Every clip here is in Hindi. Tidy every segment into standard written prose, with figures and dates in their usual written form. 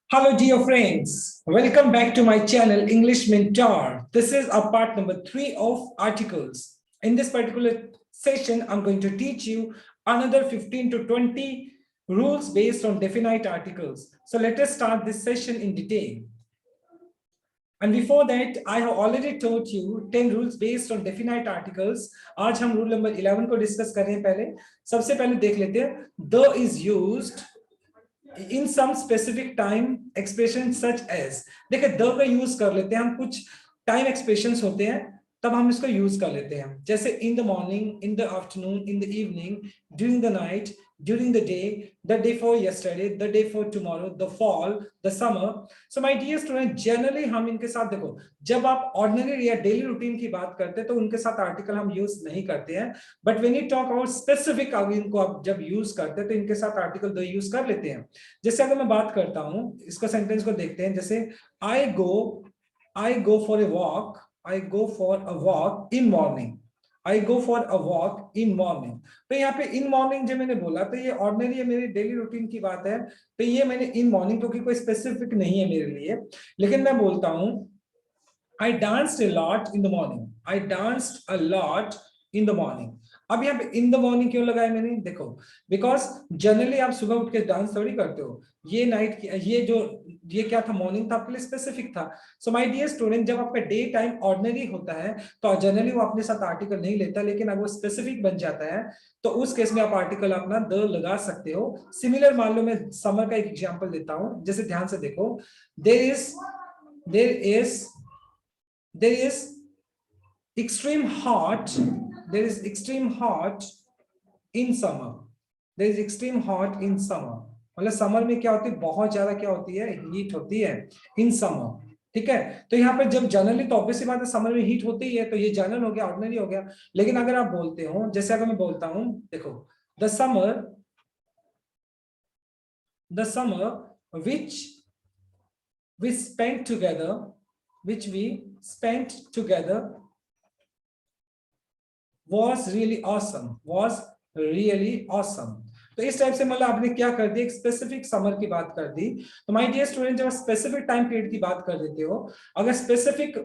Hello, dear friends. Welcome back to my channel, English Mentor. This is our part number 3 of articles. In this particular session, I'm going to teach you another 15 to 20 rules based on definite articles. So let us start this session in detail. And before that, I have already taught you 10 rules based on definite articles. आज हम rule number 11 को discuss कर रहे हैं पहले. सबसे पहले देख लेते हैं. The is used in some specific time expression such as. देखिए the का यूज कर लेते हैं हम, कुछ टाइम एक्सप्रेशंस होते हैं तब हम इसको यूज कर लेते हैं, जैसे in the morning, in the afternoon, in the evening, during the night, during the day, the day for yesterday, the day for tomorrow, the fall, the summer. So my dear student, generally हम इनके साथ देखो, जब आप ऑर्डिनरी या डेली रूटीन की बात करते हैं तो उनके साथ आर्टिकल हम यूज नहीं करते हैं, but when you talk about specific, इनको आप जब यूज करते हैं तो इनके साथ आर्टिकल द यूज कर लेते हैं. जैसे अगर मैं बात करता हूं, इसका सेंटेंस को देखते हैं, जैसे I go for a walk, I go for a walk in morning. I go for a walk in morning. तो यहाँ पे in morning जो मैंने बोला तो ये ऑर्डिनरी है, मेरी डेली रूटीन की बात है, तो ये मैंने in morning क्योंकि कोई स्पेसिफिक नहीं है मेरे लिए, लेकिन मैं बोलता हूँ I danced a lot in the morning. I danced a lot in the morning. अब यहाँ पे इन द मॉर्निंग क्यों लगाया मैंने, देखो बिकॉज जनरली आप सुबह उठ के डांस थोड़ी करते हो, ये नाइट की, ये क्या था, मॉर्निंग था, आपके लिए स्पेसिफिक था. सो माय डियर स्टूडेंट, जब आपका डे टाइम ऑर्डिनरी होता है तो जनरली वो अपने साथ आर्टिकल नहीं लेता, लेकिन अगर वो स्पेसिफिक बन जाता है तो उस केस में आप आर्टिकल अपना द लगा सकते हो. सिमिलर मान लो मैं समर का एक एग्जाम्पल देता हूं, जैसे ध्यान से देखो, there is extreme hot, there is extreme hot in summer, there is extreme hot in summer. मतलब समर में क्या होती है, बहुत ज्यादा क्या होती है, हीट होती है इन समर. ठीक है, तो यहाँ पर जब जनरली तो ऑब्वियसली बात है समर में हीट होती है, तो ये जनरल हो गया, ऑर्डिनरी हो गया. लेकिन अगर आप बोलते हो, जैसे अगर मैं बोलता हूं, देखो the summer which we spent together was really awesome. तो इस टाइप से मतलब आपने क्या कर दिया, एक स्पेसिफिक समर की बात कर दी. तो माय डियर स्टूडेंट, जब स्पेसिफिक टाइम पीरियड की बात कर देते हो, अगर स्पेसिफिक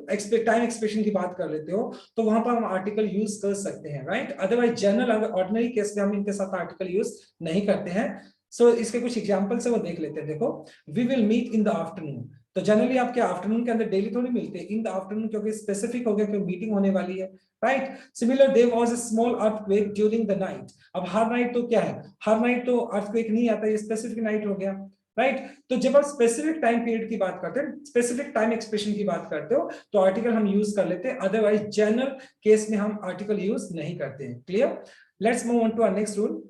टाइम एक्सप्रेशन की बात कर लेते हो, तो वहां पर हम आर्टिकल यूज कर सकते हैं, राइट. अदरवाइज जनरल, अगर ऑर्डिनरी केस में हम इनके साथ आर्टिकल यूज नहीं करते हैं. सो इसके कुछ एग्जाम्पल से वो देख लेते हैं. देखो, we will meet in the afternoon. तो जनरली आपके आफ्टरनून के अंदर डेली थोड़ी मिलते हैं, इन द आफ्टरनून, क्योंकि स्पेसिफिक हो गया, क्योंकि मीटिंग होने वाली है, right. Similar, there was a small earthquake during the night. अब हर नाइट तो क्या है, हर नाइट तो अर्थक्वेक नहीं आता, ये स्पेसिफिक नाइट हो गया, राइट. तो जब आप स्पेसिफिक टाइम पीरियड की बात करते हैं, स्पेसिफिक टाइम एक्सप्रेशन की बात करते हो, तो आर्टिकल हम यूज कर लेते हैं, अदरवाइज जनरल केस में हम आर्टिकल यूज नहीं करते हैं. Clear. Let's move on to our next rule.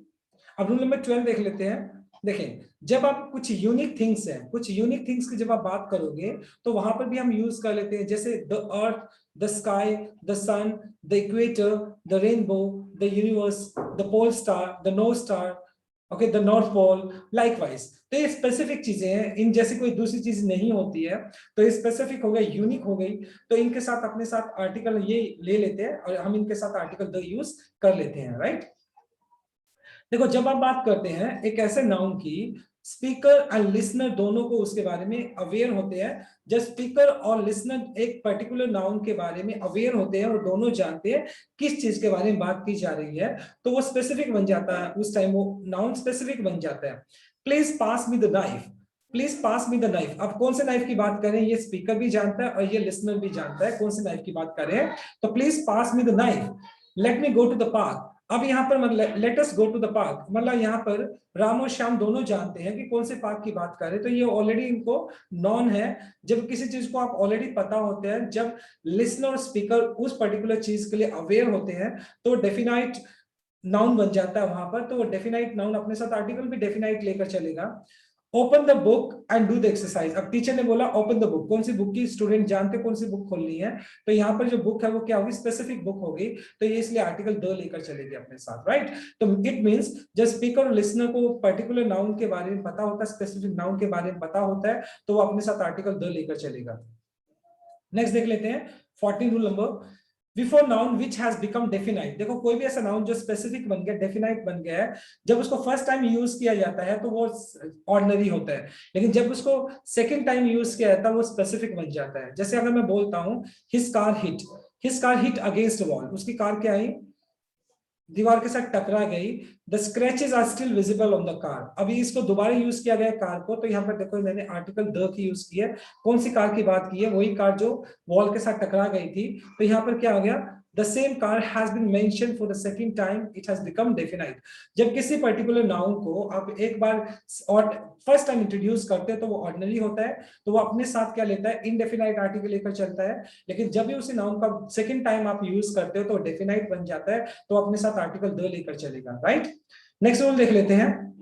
अब रूल नंबर 12 देख लेते हैं. देखें, जब आप कुछ यूनिक थिंग्स की जब आप बात करोगे तो वहां पर भी हम यूज कर लेते हैं, जैसे the earth, the sky, the sun, the equator, the rainbow, the universe, the pole star, the north star, okay, the north pole, likewise. तो ये स्पेसिफिक चीजें हैं, इन जैसी कोई दूसरी चीज नहीं होती है, तो ये स्पेसिफिक हो गई, यूनिक हो गई, तो इनके साथ अपने साथ आर्टिकल ये ले लेते हैं और हम इनके साथ आर्टिकल द यूज कर लेते हैं, राइट. देखो, जब आप बात करते हैं एक ऐसे नाउन की, स्पीकर एंड लिसनर दोनों को उसके बारे में अवेयर होते हैं. जब स्पीकर और लिसनर एक पर्टिकुलर नाउन के बारे में अवेयर होते हैं, वो दोनों जानते हैं किस चीज के बारे में बात की जा रही है, तो वो स्पेसिफिक बन जाता है, उस टाइम वो नाउन स्पेसिफिक बन जाता है. Please pass me the knife, please pass me the knife. अब कौन से नाइफ की बात करें, ये स्पीकर भी जानता है और ये लिसनर भी जानता है कौन से नाइफ की बात करें. तो please pass me the knife, let me go to the park. अब यहाँ पर मतलब let us go to the park, मतलब यहाँ पर राम और श्याम दोनों जानते हैं कि कौन से पार्क की बात करें, तो ये ऑलरेडी इनको नॉन है. जब किसी चीज को आप ऑलरेडी पता होते हैं, जब लिसनर और स्पीकर उस पर्टिकुलर चीज के लिए अवेयर होते हैं, तो डेफिनाइट नाउन बन जाता है वहां पर. तो वो डेफिनाइट नाउन अपने साथ आर्टिकल भी डेफिनाइट लेकर चलेगा. Open the book and do the exercise. अब टीचर ने बोला ओपन द बुक, कौन सी बुक की स्टूडेंट जानते कौन सी बुक खोलनी है, तो यहाँ पर जो बुक है वो क्या होगी, स्पेसिफिक बुक होगी, तो ये इसलिए आर्टिकल द लेकर चलेगी अपने साथ, राइट. तो इट मींस जब स्पीकर और लिसनर को पर्टिकुलर नाउन के बारे में पता होता है, स्पेसिफिक नाउन के बारे में पता होता है, तो वो अपने साथ आर्टिकल द लेकर चलेगा. नेक्स्ट देख लेते हैं 14 rule number. Before noun which has become definite. देखो कोई भी ऐसा नाउन जो स्पेसिफिक बन गया, डेफिनाइट बन गया है, जब उसको फर्स्ट टाइम यूज किया जाता है तो वो ऑर्डिनरी होता है, लेकिन जब उसको सेकंड टाइम यूज किया जाता है वो स्पेसिफिक बन जाता है। जैसे अगर मैं बोलता हूँ his car hit against wall, उसकी कार क्या आई, दीवार के साथ टकरा गई। The scratches are still visible on the car. अभी इसको दोबारा यूज किया गया कार को, तो यहाँ पर देखो मैंने आर्टिकल द की यूज की है। कौन सी कार की बात की है, वही कार जो वॉल के साथ टकरा गई थी। तो यहाँ पर क्या हो गया, the same car has been mentioned for the second time, it has become definite. जब किसी पर्टिकुलर नाउन को आप एक बार और फर्स्ट टाइम इंट्रोड्यूस करते हैं तो वो ऑर्डिनरी होता है, तो वो अपने साथ क्या लेता है, इनडेफिनाइट आर्टिकल लेकर चलता है। लेकिन जब भी उसी नाउन का सेकंड टाइम आप यूज करते हो तो डेफिनाइट बन जाता है, तो अपने साथ आर्टिकल द लेकर चलेगा, राइट। नेक्स्ट रूल देख लेते हैं।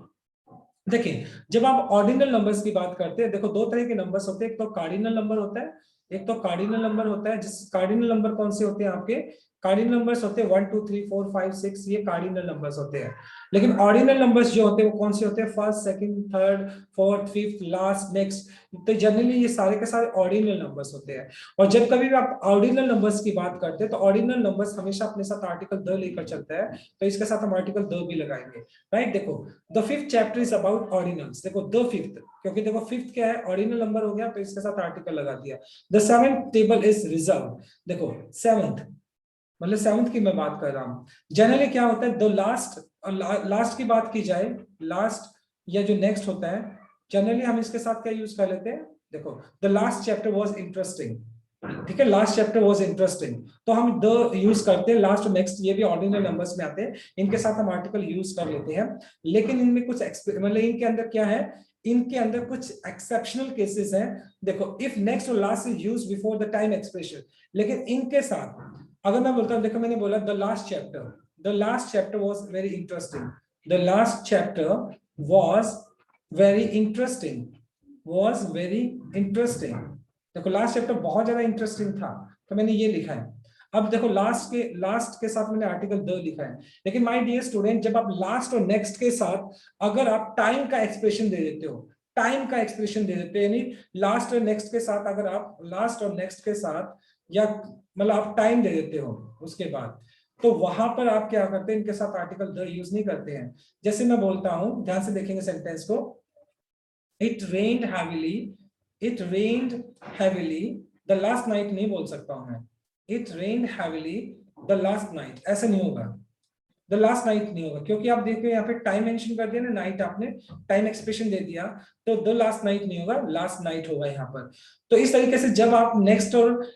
देखिए जब आप ऑर्डिनल नंबर्स की बात करते हैं, देखो दो तरह के नंबर्स होते हैं, एक तो कार्डिनल नंबर होता है, एक तो कार्डिनल नंबर होता है। जिस कार्डिनल नंबर कौन से होते हैं आपके, कार्डिनल नंबर्स होते हैं 1 2 3 4 5 6, ये कार्डिनल नंबर्स होते हैं। लेकिन ऑर्डिनल नंबर्स जो होते हैं वो कौन से होते हैं, first second third fourth fifth last next. तो जनरली ये सारे के सारे ऑर्डिनल नंबर्स होते हैं। और जब कभी भी आप ऑर्डिनल नंबर्स की बात करते हैं तो ऑर्डिनल नंबर्स हमेशा अपने साथ आर्टिकल द लेकर चलता है, तो इसके साथ हम आर्टिकल द भी लगाएंगे, राइट। देखो the fifth chapter is about ordinals. देखो द फिफ्थ, क्योंकि देखो फिफ्थ क्या है, ऑर्डिनल नंबर हो गया, तो इसके साथ आर्टिकल लगा दिया। The seventh table is reserve. देखो सेवेंथ मतलब सेवंथ की मैं बात कर रहा हूं। जनरली क्या होता है, द लास्ट की बात की जाए, लास्ट या जो नेक्स्ट होता है, जनरली हम इसके साथ क्या यूज कर लेते हैं, देखो the last chapter was interesting, ठीक है, लास्ट चैप्टर वाज इंटरेस्टिंग, तो हम द यूज करते हैं। लास्ट और नेक्स्ट ये भी ऑर्डिनल नंबर्स में आते हैं, इनके साथ हम आर्टिकल यूज कर लेते हैं। लेकिन इनमें कुछ मतलब इनके अंदर क्या है, इनके अंदर कुछ एक्सेप्शनल केसेस हैं। देखो इफ नेक्स्ट और last is used before the time expression, लेकिन इनके साथ अगर मैं बोलता हूं, देखो मैंने बोला the last chapter was very interesting, the last chapter was very interesting, was very interesting. देखो लास्ट चैप्टर बहुत ज्यादा इंटरेस्टिंग था, तो मैंने ये लिखा है। अब देखो लास्ट के साथ मैंने आर्टिकल द लिखा है। लेकिन माय डियर स्टूडेंट, जब आप लास्ट और नेक्स्ट के साथ अगर आप टाइम का एक्सप्रेशन दे देते हो, टाइम का एक्सप्रेशन दे देते हैं, यानी लास्ट और नेक्स्ट के साथ अगर आप लास्ट और नेक्स्ट के साथ या मतलब आप टाइम दे देते हो उसके बाद, तो वहां पर आप क्या करते हैं, इनके साथ आर्टिकल द यूज नहीं करते हैं। जैसे मैं बोलता हूं, ध्यान से देखेंगे सेंटेंस को, it rained heavily, it rained heavily the last night नहीं बोल सकता हूं मैं, it rained heavily the last night, ऐसा नहीं होगा, द लास्ट नाइट नहीं होगा, क्योंकि आप देखो यहाँ पे टाइम मेंशन कर दिया ना, नाइट आपने टाइम एक्सप्रेशन दे दिया, तो द लास्ट नाइट नहीं होगा, लास्ट नाइट होगा यहाँ पर। तो इस तरीके से जब आप नेक्स्ट और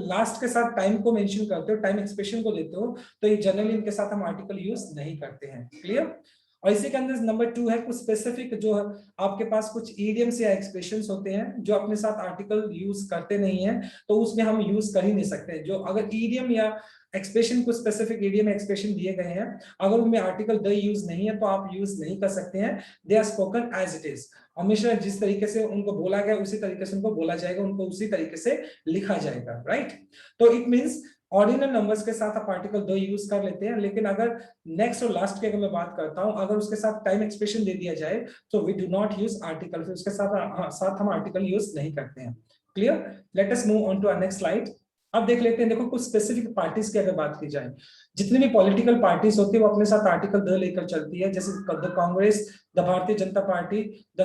लास्ट के साथ टाइम को मेंशन करते हो, टाइम एक्सप्रेशन को देते हो, तो ये जनरली इनके साथ हम आर्टिकल यूज नहीं करते हैं, क्लियर। और इसी के अंदर नंबर 2 है कुछ स्पेसिफिक, जो आपके पास कुछ इडियम्स या एक्सप्रेशंस होते हैं जो अपने साथ आर्टिकल यूज करते नहीं है, तो उसमें हम यूज कर ही नहीं सकते। जो अगर इडियम या एक्सप्रेशन को स्पेसिफिक इडियम एक्सप्रेशन दिए गए हैं, अगर उनमें आर्टिकल द यूज नहीं है तो आप यूज नहीं कर सकते हैं। They are spoken as it is, हमेशा जिस तरीके से उनको बोला गया उसी तरीके से उनको बोला जाएगा, उनको उसी तरीके से लिखा जाएगा, राइट। तो इट मींस ऑर्डिनल नंबर्स के साथ आप आर्टिकल द यूज कर लेते हैं, लेकिन अगर नेक्स्ट और लास्ट की अगर मैं बात करता हूं, अगर उसके साथ टाइम एक्सप्रेशन दे दिया जाए तो we do not use article, फिर उसके साथ हम आर्टिकल यूज नहीं करते हैं, clear. Let us move on to our next slide. अब देख लेते हैं, देखो कुछ स्पेसिफिक पार्टीज की अगर बात की जाए, जितनी भी पॉलिटिकल पार्टीज होती है वो अपने साथ आर्टिकल द लेकर चलती है, जैसे the Congress, the Bharatiya Janata party, the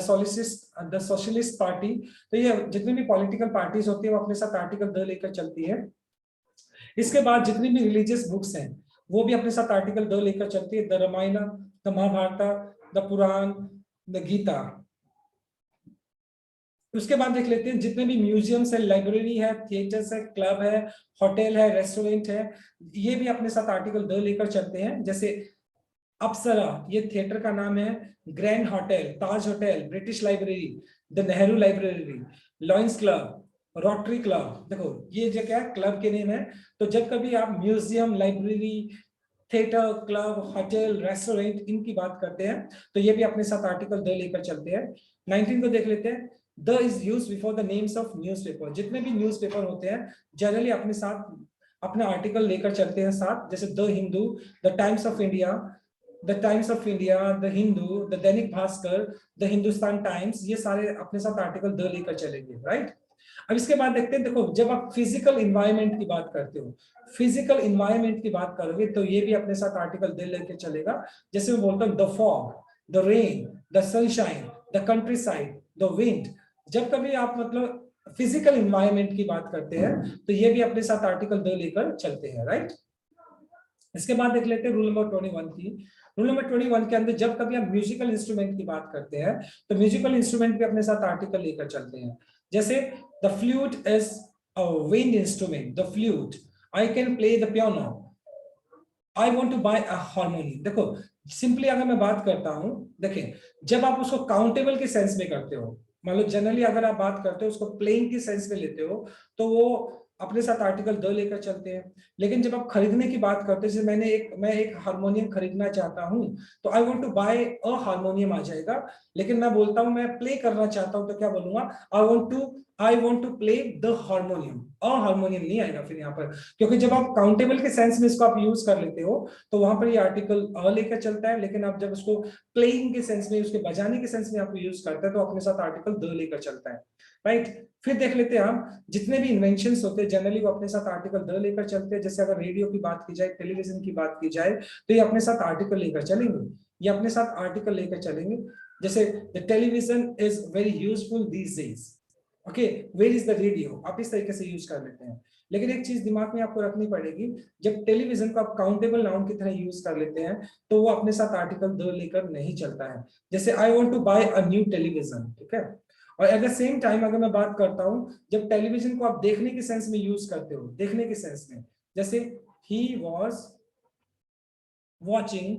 socialist party. तो ये जितनी भी पॉलिटिकल पार्टीज होती है वो अपने साथ आर्टिकल द लेकर चलती है। इसके बाद जितनी भी रिलीजियस बुक्स हैं वो भी अपने साथ आर्टिकल द लेकर चलती है, the Ramayana, the Mahabharata, the Purana, the Gita. उसके बाद देख लेते हैं जितने भी म्यूजियम्स है, लाइब्रेरी है, थिएटर्स है, क्लब है, होटल है, रेस्टोरेंट है, ये भी अपने साथ आर्टिकल द लेकर चलते हैं। जैसे अप्सरा, ये थिएटर का नाम है, grand hotel, Taj hotel, British library, the Nehru library, lions club, rotary club. देखो ये जो क्या क्लब के नेम है। तो जब कभी आप museum, library, theatre, club, hotel, restaurant इनकी बात करते हैं तो ये भी अपने साथ आर्टिकल द लेकर चलते हैं। 19 को देख लेते हैं, the is used before the names of newspaper. जितने भी न्यूज़पेपर होते हैं जनरली अपने साथ अपना आर्टिकल लेकर चलते हैं साथ, जैसे the Hindu, the times of India, the Hindu, the Dainik Bhaskar, the Hindustan times, ये सारे अपने साथ आर्टिकल द लेकर चलेंगे, राइट। अब इसके बाद देखते हैं, देखो जब आप फिजिकल इन्वायरमेंट की बात करते हो, फिजिकल इन्वायरमेंट की बात करोगे तो ये भी अपने साथ आर्टिकल दे लेके चलेगा। जैसे मैं बोलता हूँ the fog, the rain, the sunshine, the country side, the wind. जब कभी आप मतलब फिजिकल इन्वायरमेंट की बात करते हैं तो ये भी अपने साथ आर्टिकल द लेकर चलते हैं, राइट। इसके बाद देख लेते हैं रूल नंबर 21 की। रूल नंबर 21 के अंदर जब कभी आप म्यूजिकल इंस्ट्रूमेंट की बात करते हैं तो म्यूजिकल इंस्ट्रूमेंट भी अपने साथ आर्टिकल लेकर चलते हैं। जैसे the flute is a wind instrument, the flute, I can play the piano, I want to buy a harmonium. देखो सिंपली अगर मैं बात करता हूं, देखिए जब आप उसको काउंटेबल के सेंस में करते हो, मान लो जनरली अगर आप बात करते हो उसको प्लेइंग के सेंस में लेते हो तो वो अपने साथ आर्टिकल द लेकर चलते हैं। लेकिन जब आप खरीदने की बात करते हो, जैसे मैं एक हारमोनियम खरीदना चाहता हूं तो I want to buy a harmonium आ जाएगा। लेकिन मैं बोलता हूं मैं प्ले करना चाहता हूं तो क्या बोलूंगा, I want to play the harmonium. A harmonium नहीं आएगा फिर यहाँ पर, क्योंकि जब आप काउंटेबल के सेंस में इसको आप यूज कर लेते हो तो वहां पर ये आर्टिकल अ लेकर चलता है। लेकिन आप जब उसको प्लेइंग के सेंस में, उसके बजाने के सेंस में आप यूज करते हैं तो अपने साथ आर्टिकल द लेकर चलता है, राइट। फिर देख लेते हैं हम जितने भी इन्वेंशंस होते हैं जनरली वो अपने साथ आर्टिकल द लेकर चलते हैं। जैसे अगर रेडियो की बात की जाए, टेलीविजन की बात की जाए तो ये अपने साथ आर्टिकल लेकर चलेंगे, ये अपने साथ आर्टिकल लेकर चलेंगे। जैसे the television is very useful these days, okay, where is the radio, आप इस तरीके से यूज कर लेते हैं। लेकिन एक चीज दिमाग में आपको रखनी पड़ेगी, जब टेलीविजन को आप काउंटेबल नाउन की तरह यूज कर लेते हैं तो वो अपने साथ आर्टिकल द लेकर नहीं चलता है। जैसे I want to buy a new television, ठीक है। और एट द सेम टाइम अगर मैं बात करता हूं, जब टेलीविजन को आप देखने के सेंस में यूज करते हो, देखने के सेंस में, जैसे ही was watching,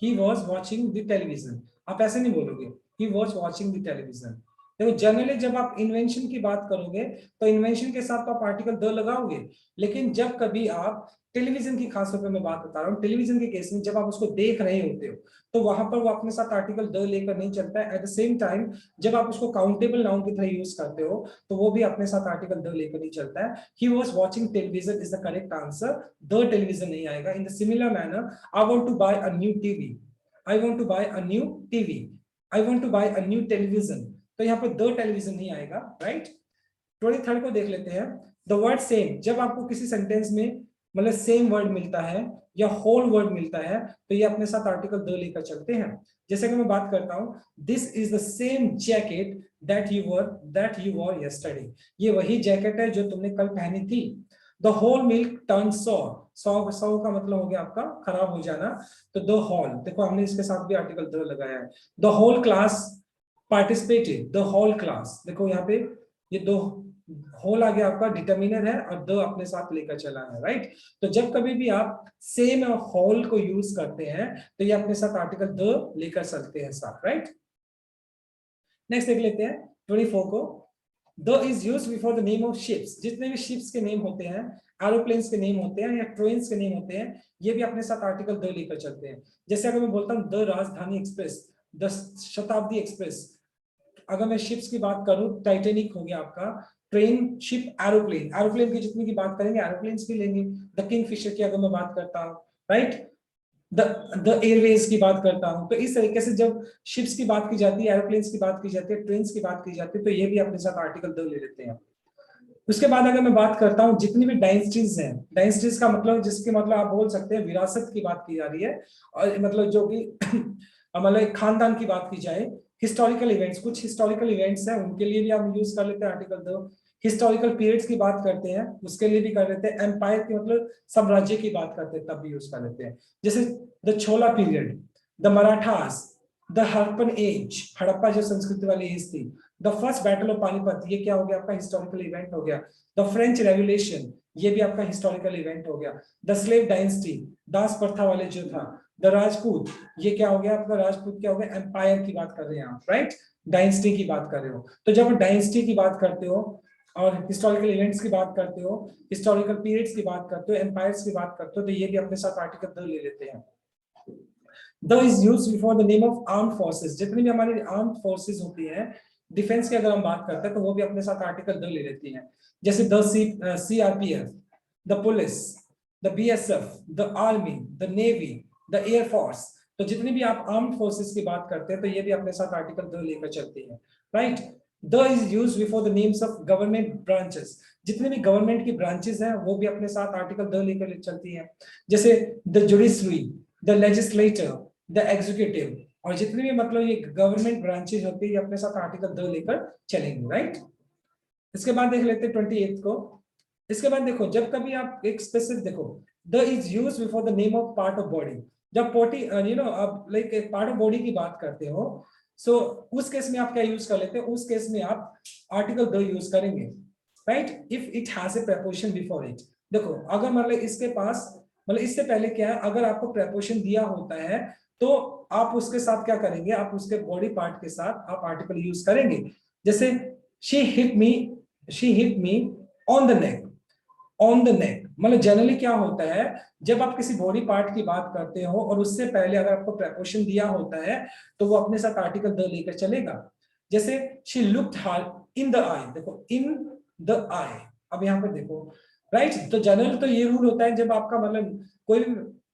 he was watching the television, आप ऐसे नहीं बोलोगे ही वॉज वॉचिंग द टेलीविजन। देखो जनरली जब आप इन्वेंशन की बात करोगे तो इन्वेंशन के साथ तो आप आर्टिकल द लगाओगे। लेकिन जब कभी आप टेलीविजन की, खासतौर पे मैं बात बता रहा हूँ टेलीविजन के केस में, जब आप उसको देख रहे होते हो तो वहां पर वो अपने साथ आर्टिकल द लेकर नहीं चलता है। एट द सेम टाइम जब आप उसको काउंटेबल नाउन की तरह यूज करते हो तो वो भी अपने साथ आर्टिकल द लेकर नहीं चलता है। He was watching television is the correct answer, the television नहीं आएगा। In the similar manner I want to buy a new TV, I want to buy a new TV, I want to buy a new television, तो यहाँ पर द टेलीविजन नहीं आएगा, राइट। 23rd को देख लेते हैं। द वर्ड सेम, जब आपको किसी सेंटेंस में मतलब सेम वर्ड मिलता है या होल वर्ड मिलता है तो ये अपने साथ आर्टिकल द लेकर चलते हैं। जैसे कि मैं बात करता हूं this is the same jacket that you wore yesterday, ये वही जैकेट है जो तुमने कल पहनी थी। The whole milk turn sour, sour का मतलब हो गया आपका खराब हो जाना, तो द होल, देखो हमने इसके साथ भी आर्टिकल द लगाया है। The whole class participated, the whole class, देखो यहाँ पे ये दो होल आ गया आपका डिटर्मिनर है और द अपने साथ लेकर चला है, राइट। तो जब कभी भी आप सेम और होल को यूज करते हैं तो ये अपने साथ आर्टिकल द लेकर चलते हैं साथ, राइट। नेक्स्ट देख लेते हैं 24 को। The is used before the name of ships, जितने भी शिप्स के नेम होते हैं, एरोप्लेन्स के नेम होते हैं या ट्रेन्स के नेम होते हैं, ये भी अपने साथ आर्टिकल द लेकर चलते हैं। जैसे अगर मैं बोलता हूँ द राजधानी एक्सप्रेस, द शताब्दी एक्सप्रेस, अगर मैं शिप्स की बात करूं टाइटेनिक हो गया आपका, ट्रेन, शिप, एरोप्लेन, एरोप्लेन की जितनी की बात करेंगे एरोप्लेन्स की लेंगे। द किंगफिशर की अगर मैं बात करता हूं, राइट, द एयरवेज की बात करता हूं, तो इस तरीके से जब शिप्स की बात की जाती है, एरोप्लेन्स की बात की जाती है, ट्रेन की बात की जाती है, तो ये भी अपने साथ आर्टिकल द ले लेते हैं। उसके बाद अगर मैं बात करता हूं जितनी भी डायनेस्टीज हैं, डायनेस्टीज का मतलब जिसके मतलब आप बोल सकते हैं विरासत की बात की जा रही है, और मतलब जो कि मतलब खानदान की बात की जाए, हिस्टोरिकल इवेंट्स, कुछ हिस्टोरिकल इवेंट्स हैं उनके लिए भी हम यूज कर लेते हैं आर्टिकल द। हिस्टोरिकल पीरियड्स की बात करते हैं उसके लिए भी कर लेते हैं। एम्पायर की मतलब साम्राज्य की बात करते हैं तब भी यूज कर लेते हैं। जैसे the Chola period, the Marathas, the Harappan age, Harappa जो संस्कृति वाली एज थी, the first battle of Panipat, ये क्या हो गया आपका हिस्टोरिकल इवेंट हो गया। द फ्रेंच रेवोल्यूशन, ये भी आपका हिस्टोरिकल इवेंट हो गया। द स्लेव डायनेस्टी, दास प्रथा वाले जो था। द राजपूत, ये क्या हो गया आपका, राजपूत क्या हो गया, एम्पायर की बात कर रहे हैं आप, राइट, डायनेस्टी की बात कर रहे हो। तो जब डायनेस्टी की बात करते हो और हिस्टोरिकल इवेंट्स की बात करते हो, हिस्टोरिकल पीरियड्स की बात करते हो, एम्पायर्स की बात करते हो, तो ये भी अपने साथ आर्टिकल द ले लेते हैं। The is used before the name of armed forces, जितनी भी हमारी आर्म्ड फोर्सेस होती हैं डिफेंस की अगर हम बात करते हैं तो वो भी अपने साथ आर्टिकल द ले लेती हैं। जैसे the CRPF, the police, the BSF, the army, the navy, the air force, तो जितनी भी आप आर्म्ड फोर्सेस की बात करते हैं तो ये भी अपने साथ आर्टिकल द लेकर चलती है, right. The is used before the names of government branches, जितने भी गवर्नमेंट की ब्रांचेस हैं वो भी अपने साथ आर्टिकल द लेकर चलती हैं, जैसे the judiciary, the legislator, the executive, और जितने भी मतलब ये गवर्नमेंट ब्रांचेस होती है ये अपने साथ आर्टिकल द लेकर चलेंगे, राइट। इसके बाद देख लेते हैं 28 को। इसके बाद देखो जब कभी आप एक स्पेसिफिक देखो, the is use before the name of part of body, जब पोटी आप लाइक एक पार्ट ऑफ बॉडी की बात करते हो, सो उस केस में आप क्या यूज कर लेते हैं, उस केस में आप आर्टिकल द यूज करेंगे, right, if it has a preposition before it. देखो अगर मतलब इसके पास मतलब इससे पहले क्या है, अगर आपको प्रेपोजिशन दिया होता है तो आप उसके साथ क्या करेंगे, आप उसके बॉडी पार्ट के साथ आप आर्टिकल यूज करेंगे। जैसे she hit me on the neck, on the neck मतलब जनरली क्या होता है, जब आप किसी बॉडी पार्ट की बात करते हो और उससे पहले अगर आपको प्रेपोजिशन दिया होता है तो वो अपने साथ आर्टिकल द लेकर चलेगा। जैसे she looked her in the eye, देखो इन द आई, अब यहाँ पे देखो, राइट। तो जनरल तो ये रूल होता है जब आपका मतलब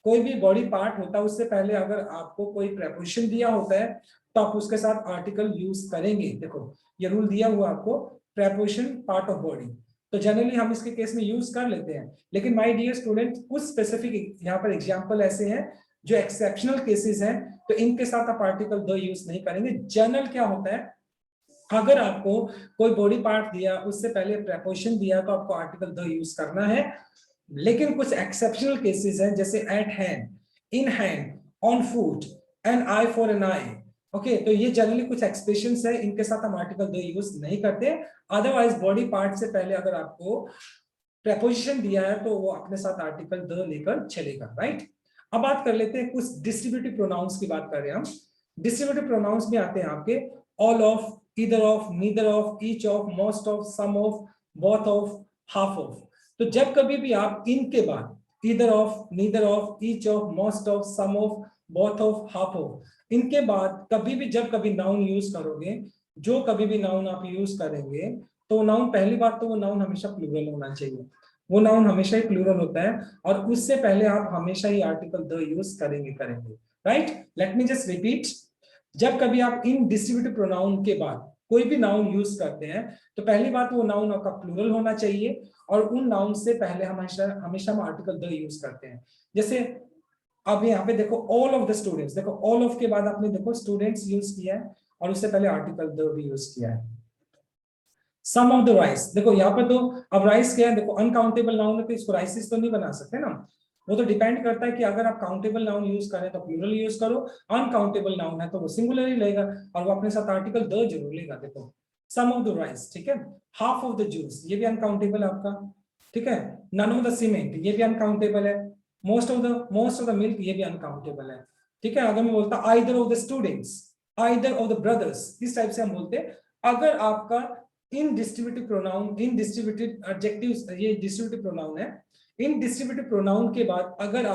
कोई भी बॉडी पार्ट होता है उससे पहले अगर आपको कोई प्रेपोजिशन दिया होता है तो आप उसके साथ आर्टिकल यूज करेंगे। देखो ये रूल दिया हुआ आपको, प्रेपोजिशन पार्ट ऑफ बॉडी, तो जनरली हम इसके केस में यूज कर लेते हैं। लेकिन माय डियर स्टूडेंट कुछ स्पेसिफिक यहाँ पर एग्जांपल ऐसे हैं जो एक्सेप्शनल केसेस हैं, तो इनके साथ आप आर्टिकल द यूज नहीं करेंगे। जनरल क्या होता है, अगर आपको कोई बॉडी पार्ट दिया उससे पहले प्रेपोजिशन दिया तो आपको आर्टिकल द यूज करना है। लेकिन कुछ एक्सेप्शनल केसेस हैं जैसे at hand, in hand, on foot, an eye for an eye, okay, तो ये जनरली कुछ एक्सप्रेशंस है, इनके साथ हम आर्टिकल द यूज नहीं करते। अदरवाइज बॉडी पार्ट से पहले अगर आपको प्रेपोजिशन दिया है तो वो अपने साथ आर्टिकल द लेकर चलेगा, राइट। अब बात कर लेते हैं कुछ डिस्ट्रीब्यूटिव प्रोनाउंस की बात कर रहे हैं हम। डिस्ट्रीब्यूटिव प्रोनाउंस में आते हैं आपके all of, either of, neither of, each of, most of, some of, both of, half of. तो जब कभी भी आप इनके बाद either of, neither of, each of, most of, some of, both of, half of, इनके बाद कभी भी जब कभी नाउन यूज करोगे, जो कभी भी नाउन आप यूज करेंगे तो नाउन पहली बात तो वो नाउन हमेशा प्लूरल होना चाहिए, वो नाउन हमेशा ही प्लूरल होता है, और उससे पहले आप हमेशा ही आर्टिकल द यूज करेंगे, right. Let me just repeat, जब कभी आप इन डिस्ट्रीब्यूटिव प्रोनाउन के बाद कोई भी नाउन यूज करते हैं तो पहली बात वो नाउन आपका प्लूरल होना चाहिए, और उन नाउन से पहले हमेशा हमेशा हम आर्टिकल द यूज करते हैं। जैसे अब यहाँ पे देखो ऑल ऑफ द स्टूडेंट्स, देखो ऑल ऑफ के बाद आपने देखो स्टूडेंट्स यूज किया है और उससे पहले आर्टिकल द भी यूज किया है। सम ऑफ द राइस, देखो यहाँ पर तो अब राइस क्या है, देखो अनकाउंटेबल नाउन है तो इसको राइसिस तो नहीं बना सकते ना, वो तो डिपेंड करता है कि अगर आप काउंटेबल नाउन यूज करें तो प्लूरल यूज करो, अनकाउंटेबल नाउन है तो वो सिंगुलर ही लेगा और वो अपने साथ आर्टिकल द जरूर लेगा। देखो सम ऑफ द राइस, ठीक है, हाफ ऑफ द जूस ये भी अनकाउंटेबल है आपका, ठीक है, नन ऑफ द सीमेंट ये भी अनकाउंटेबल है, मोस्ट ऑफ द मिल्क ये भी अनकाउंटेबल है, ठीक है। अगर मैं बोलता either of the students, either of the brothers, इस टाइप से हम बोलते हैं। अगर आपका इन डिस्ट्रीब्यूटिव प्रोनाउन, इन डिस्ट्रीब्यूटिव एडजेक्टिव्स, ये डिस्ट्रीब्यूटिव प्रोनाउन है, इन डिस्ट्रीब्यूटिव प्रोनाउन के बाद अगर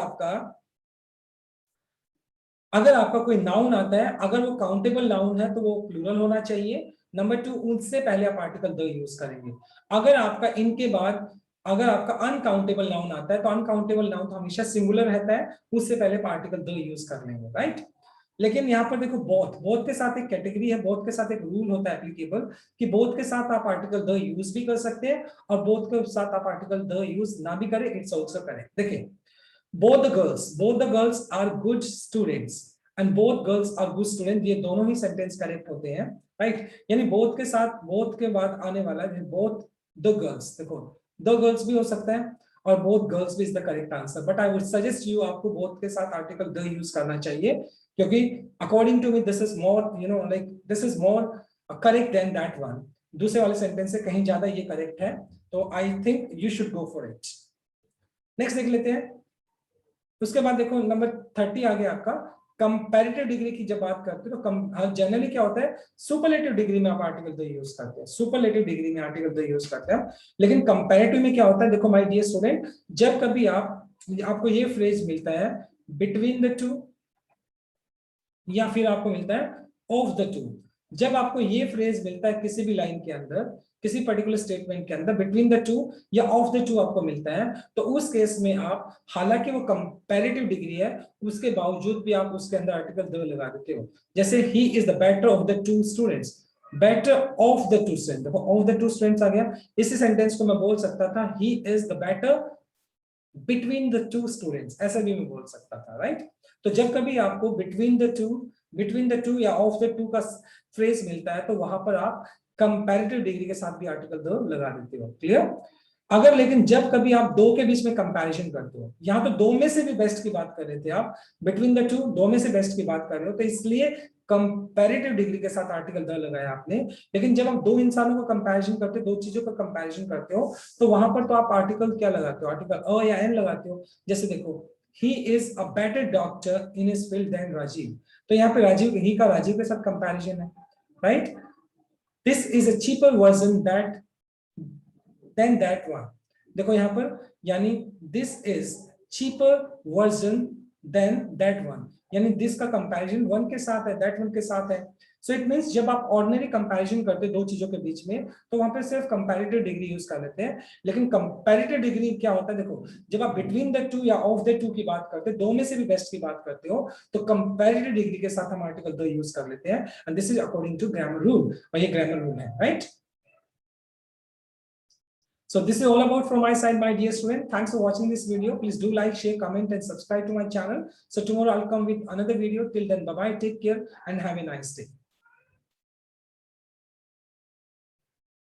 आपका कोई नाउन आता है, अगर वो काउंटेबल नाउन है तो वो प्लूरल होना चाहिए। नंबर 2, उनसे पहले आप आर्टिकल द यूज करेंगे। अगर आपका इनके बाद अगर आपका अनकाउंटेबल नाउन आता है तो अनकाउंटेबल नाउन तो हमेशा सिंगुलर रहता है, उससे पहले आप आर्टिकल द यूज कर लेंगे, राइट। लेकिन यहाँ पर देखो बोथ के साथ एक कैटेगरी है, बोथ के साथ एक रूल होता है एप्लीकेबल, कि बोथ के साथ आप आर्टिकल द यूज भी कर सकते हैं और बोथ के साथ आप आर्टिकल द यूज ना भी करें, इट्स ऑल्सो करेक्ट। देखिए both the girls are good students and both girls are good students, ये दोनों ही सेंटेंस करेक्ट होते हैं, राइट। यानी बोथ के साथ, बोथ के बाद आने वाला है बोथ द गर्ल्स, देखो द गर्ल्स भी हो सकता है और बोथ गर्ल्स भी is the correct answer, but I would suggest you आपको बोथ के साथ आर्टिकल द यूज करना चाहिए, क्योंकि according to me this is more like this is more correct than that one, दूसरे वाले सेंटेंस से कहीं ज्यादा ये करेक्ट है, तो I think you should go for it. Next देख लेते हैं। उसके बाद देखो नंबर 30 आ गया आपका, कंपैरेटिव डिग्री की जब बात करते हैं तो जनरली क्या होता है, सुपरलेटिव डिग्री में आप आर्टिकल द यूज करते हैं, सुपरलेटिव डिग्री में आर्टिकल द यूज करते हैं। लेकिन कंपैरेटिव में क्या होता है, देखो माय डियर स्टूडेंट, जब कभी आपको ये फ्रेज मिलता है बिटवीन द टू, या फिर आपको मिलता है ऑफ द टू, जब आपको ये फ्रेज मिलता है किसी भी लाइन के अंदर, किसी पर्टिकुलर स्टेटमेंट के अंदर बिटवीन द टू या ऑफ द टू आपको मिलता है, तो उस केस में आप, हालांकि वो कंपैरेटिव डिग्री है, उसके बावजूद भी आप उसके अंदर आर्टिकल द लगा देते हो। जैसे he is the better of the two students, better of the two student, देखो ऑफ द टू स्टूडेंट्स आ गया। इसी सेंटेंस को मैं बोल सकता था he is the better between the two students, ऐसा भी मैं बोल सकता था, राइट। तो जब कभी आपको बिटवीन द टू या ऑफ द टू का फ्रेज मिलता है तो वहां पर आप कंपैरेटिव डिग्री के साथ भी आर्टिकल द लगा देते हो, क्लियर। अगर लेकिन जब कभी आप दो के बीच में कंपैरिजन करते हो, यहां तो दो में से भी बेस्ट की बात कर रहे थे आप, बिटवीन द टू दो में से बेस्ट की बात कर रहे हो, तो इसलिए कंपैरेटिव डिग्री के साथ आर्टिकल द लगाया आपने। लेकिन जब आप दो इंसानों का कंपैरिजन करते हो, दो चीजों का कंपैरिजन करते हो, तो वहां पर तो आप आर्टिकल क्या लगाते हो, आर्टिकल अ या एन लगाते हो। जैसे देखो, he is a better doctor in his field than Rajiv, तो यहाँ पे राजीव, ही का राजीव के साथ कंपैरिजन है, right. This is a cheaper version that than that one, देखो यहाँ पर, यानी this is cheaper version than that one, यानी दिस का कंपैरिजन वन के साथ है, दैट वन के साथ है। सो इट मींस जब आप ऑर्डिनरी कंपैरिजन करते हैं दो चीजों के बीच में, तो वहां पे सिर्फ कंपैरेटिव डिग्री यूज कर लेते हैं। लेकिन कंपैरेटिव डिग्री क्या होता है, देखो जब आप बिटवीन द टू या ऑफ द टू की बात करते हैं, दो में से भी बेस्ट की बात करते हो, तो कंपैरेटिव डिग्री के साथ हम आर्टिकल द यूज कर लेते हैं, and this is according to grammar rule, और ये ग्रामर रूल है, right. So this is all about from my side, my dear student. Thanks for watching this video. Please do like, share, comment, and subscribe to my channel. So tomorrow I'll come with another video. Till then, bye bye. Take care and have a nice day.